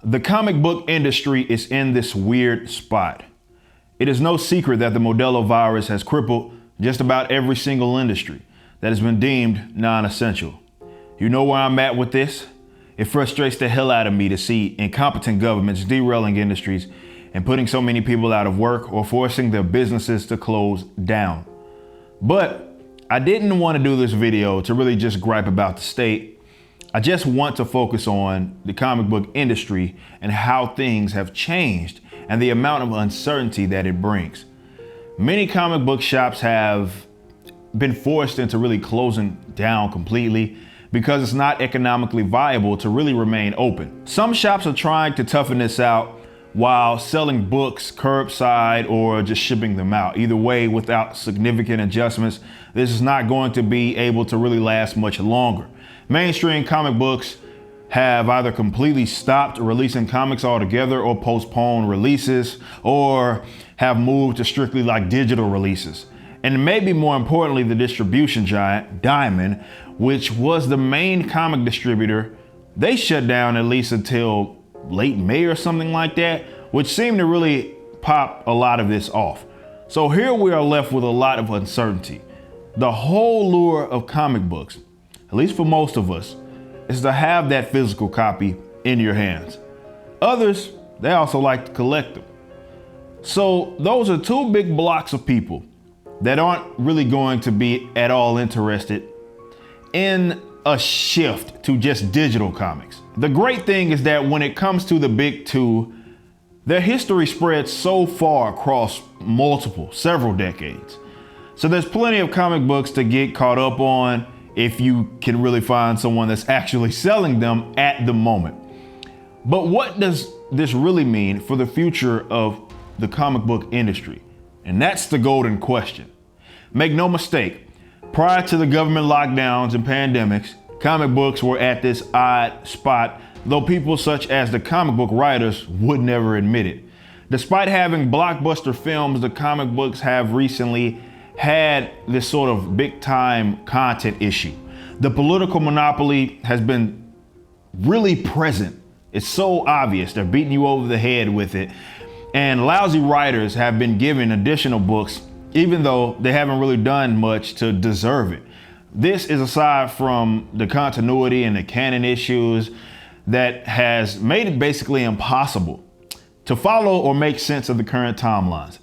The comic book industry is in this weird spot. It is no secret that the Modelo virus has crippled just about every single industry that has been deemed non-essential. You know where I'm at with this? It frustrates the hell out of me to see incompetent governments derailing industries and putting so many people out of work or forcing their businesses to close down. But I didn't want to do this video to really just gripe about the state. I just want to focus on the comic book industry and how things have changed and the amount of uncertainty that it brings. Many comic book shops have been forced into really closing down completely because it's not economically viable to really remain open. Some shops are trying to toughen this out while selling books curbside or just shipping them out. Either way, without significant adjustments, this is not going to be able to really last much longer. Mainstream comic books have either completely stopped releasing comics altogether or postponed releases or have moved to strictly like digital releases. And maybe more importantly, the distribution giant Diamond, which was the main comic distributor, they shut down at least until late May or something like that, which seemed to really pop a lot of this off. So here we are left with a lot of uncertainty. The whole lure of comic books, at least for most of us, is to have that physical copy in your hands. Others, they also like to collect them. So those are two big blocks of people that aren't really going to be at all interested in a shift to just digital comics. The great thing is that when it comes to the big two, their history spreads so far across several decades. So there's plenty of comic books to get caught up on if you can really find someone that's actually selling them at the moment. But what does this really mean for the future of the comic book industry? And that's the golden question. Make no mistake, prior to the government lockdowns and pandemics, comic books were at this odd spot, though people such as the comic book writers would never admit it. Despite having blockbuster films, the comic books have recently had this sort of big time content issue. The political monopoly has been really present. It's so obvious. They're beating you over the head with it. And lousy writers have been given additional books, even though they haven't really done much to deserve it. This is aside from the continuity and the canon issues that has made it basically impossible to follow or make sense of the current timelines.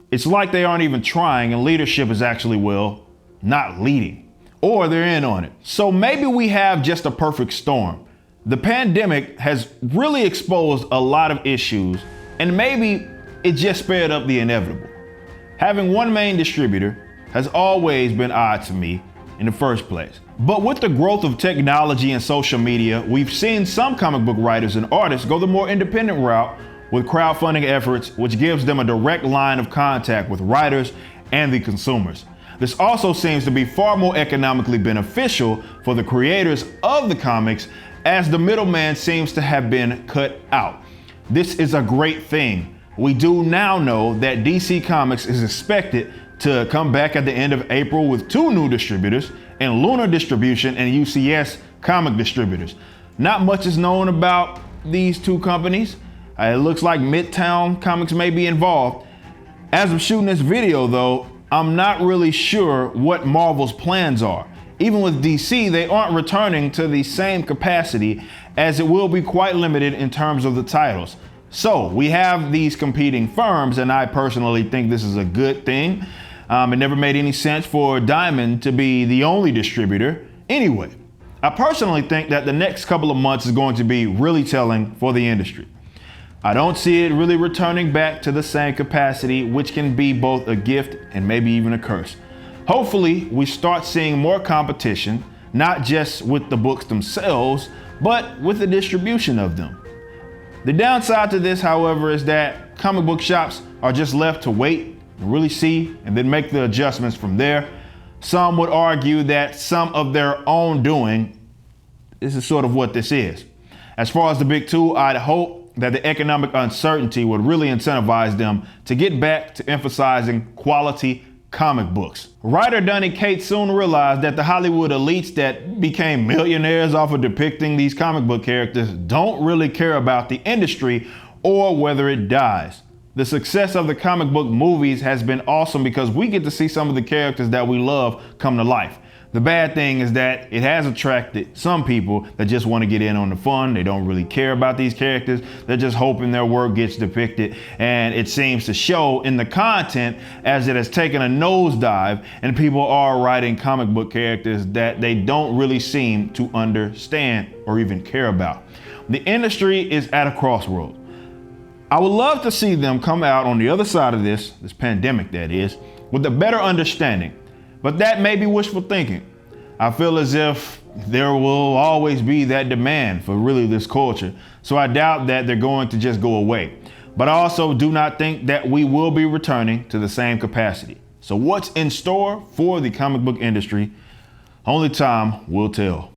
It's like they aren't even trying, and leadership is actually, well, not leading, or they're in on it. So maybe we have just a perfect storm. The pandemic has really exposed a lot of issues, and maybe it just sped up the inevitable. Having one main distributor has always been odd to me in the first place. But with the growth of technology and social media, we've seen some comic book writers and artists go the more independent route with crowdfunding efforts, which gives them a direct line of contact with writers and the consumers. This also seems to be far more economically beneficial for the creators of the comics, as the middleman seems to have been cut out. This is a great thing. We do now know that DC Comics is expected to come back at the end of April with 2 new distributors, and Lunar Distribution and UCS Comic Distributors. Not much is known about these 2 companies. It looks like Midtown Comics may be involved. As I'm shooting this video though, I'm not really sure what Marvel's plans are. Even with DC, they aren't returning to the same capacity, as it will be quite limited in terms of the titles. So we have these competing firms, and I personally think this is a good thing. It never made any sense for Diamond to be the only distributor anyway. I personally think that the next couple of months is going to be really telling for the industry. I don't see it really returning back to the same capacity, which can be both a gift and maybe even a curse. Hopefully, we start seeing more competition, not just with the books themselves, but with the distribution of them. The downside to this, however, is that comic book shops are just left to wait and really see and then make the adjustments from there. Some would argue that some of their own doing, this is sort of what this is. As far as the big two, I'd hope that the economic uncertainty would really incentivize them to get back to emphasizing quality comic books. Writer Donny Cates soon realized that the Hollywood elites that became millionaires off of depicting these comic book characters don't really care about the industry or whether it dies. The success of the comic book movies has been awesome because we get to see some of the characters that we love come to life. The bad thing is that it has attracted some people that just want to get in on the fun. They don't really care about these characters. They're just hoping their work gets depicted, and it seems to show in the content as it has taken a nosedive and people are writing comic book characters that they don't really seem to understand or even care about. The industry is at a crossroad. I would love to see them come out on the other side of this pandemic that is, with a better understanding. But that may be wishful thinking. I feel as if there will always be that demand for really this culture. So I doubt that they're going to just go away. But I also do not think that we will be returning to the same capacity. So what's in store for the comic book industry? Only time will tell.